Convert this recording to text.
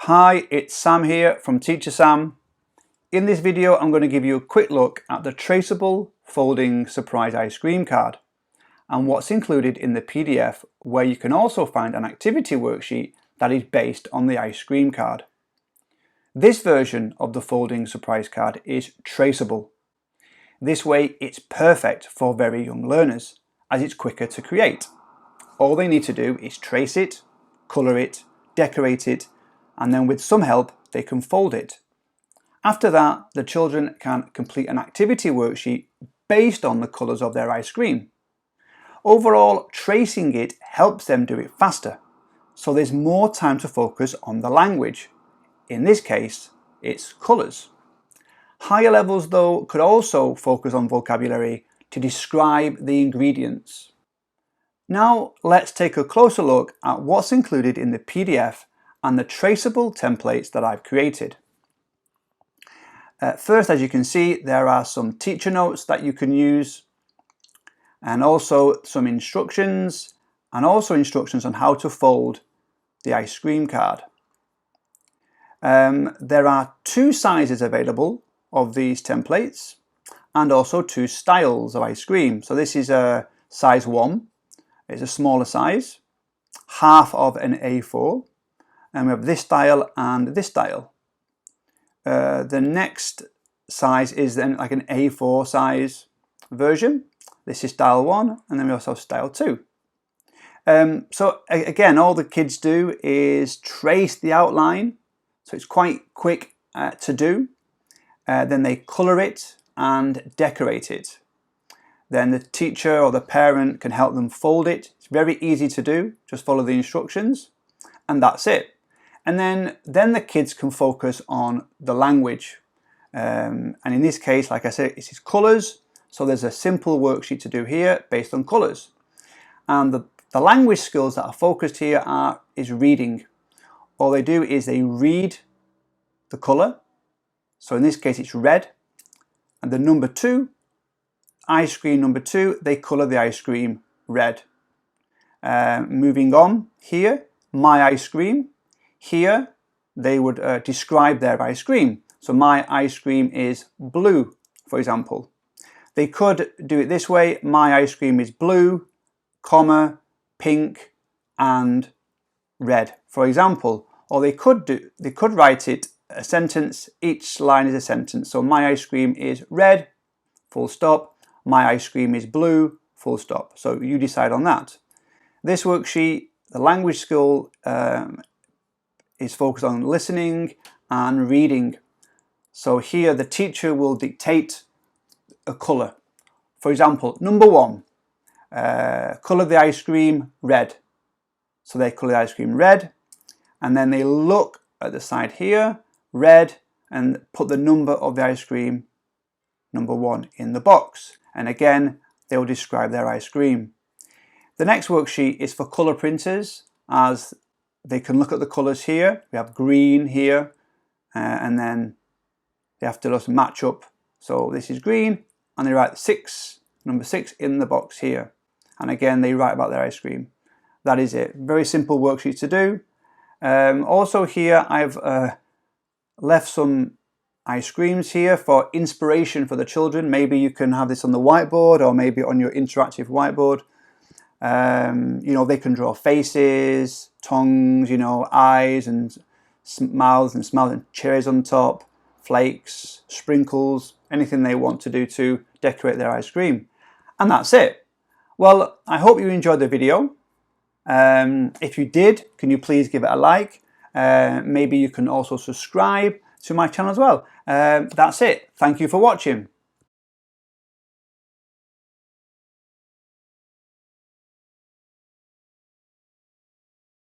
Hi, it's Sam here from Teacher Sam. In this video I'm going to give you a quick look at the traceable folding surprise ice cream card and what's included in the PDF, where you can also find an activity worksheet that is based on the ice cream card. This version of the folding surprise card is traceable. This way it's perfect for very young learners as it's quicker to create. All they need to do is trace it, colour it, decorate it, and then with some help they can fold it. After that, the children can complete an activity worksheet based on the colours of their ice cream. Overall, tracing it helps them do it faster, so there's more time to focus on the language. In this case, it's colours. Higher levels though could also focus on vocabulary to describe the ingredients. Now let's take a closer look at what's included in the PDF and the traceable templates that I've created. First, as you can see, there are some teacher notes that you can use, and also some instructions, and also instructions on how to fold the ice cream card. There are two sizes available of these templates, and also two styles of ice cream. So this is a size 1, it's a smaller size, half of an A4, and we have this style and this style. The next size is then like an A4 size version. This is style 1, and then we also have style 2. So again, all the kids do is trace the outline, so it's quite quick to do. Then they colour it and decorate it. Then the teacher or the parent can help them fold it. It's very easy to do, just follow the instructions, and that's it. And then the kids can focus on the language. And in this case, like I said, it is colours. So there's a simple worksheet to do here based on colours. And the language skills that are focused here is reading. All they do is they read the colour. So in this case, it's red. And the number 2, ice cream number 2, they colour the ice cream red. Moving on here, my ice cream. Here, they would describe their ice cream. So my ice cream is blue, for example. They could do it this way: my ice cream is blue, comma, pink, and red, for example. Or they could write it a sentence. Each line is a sentence. So my ice cream is red, full stop. My ice cream is blue, full stop. So you decide on that. This worksheet, the language skill, is focused on listening and reading. So here the teacher will dictate a colour. For example, number 1, colour the ice cream red. So they colour the ice cream red, and then they look at the side here, red, and put the number of the ice cream, number 1, in the box. And again, they will describe their ice cream. The next worksheet is for colour printers, as they can look at the colours here. We have green here, and then they have to just match up. So this is green, and they write number 6 in the box here. And again, they write about their ice cream. That is it. Very simple worksheet to do. Also here, I've left some ice creams here for inspiration for the children. Maybe you can have this on the whiteboard, or maybe on your interactive whiteboard. You know, they can draw faces, tongues, you know, eyes and mouths and smiles, and cherries on top, flakes, sprinkles, anything they want to do to decorate their ice cream. And that's it. Well, I hope you enjoyed the video. If you did, can you please give it a like? Maybe you can also subscribe to my channel as well. That's it. Thank you for watching.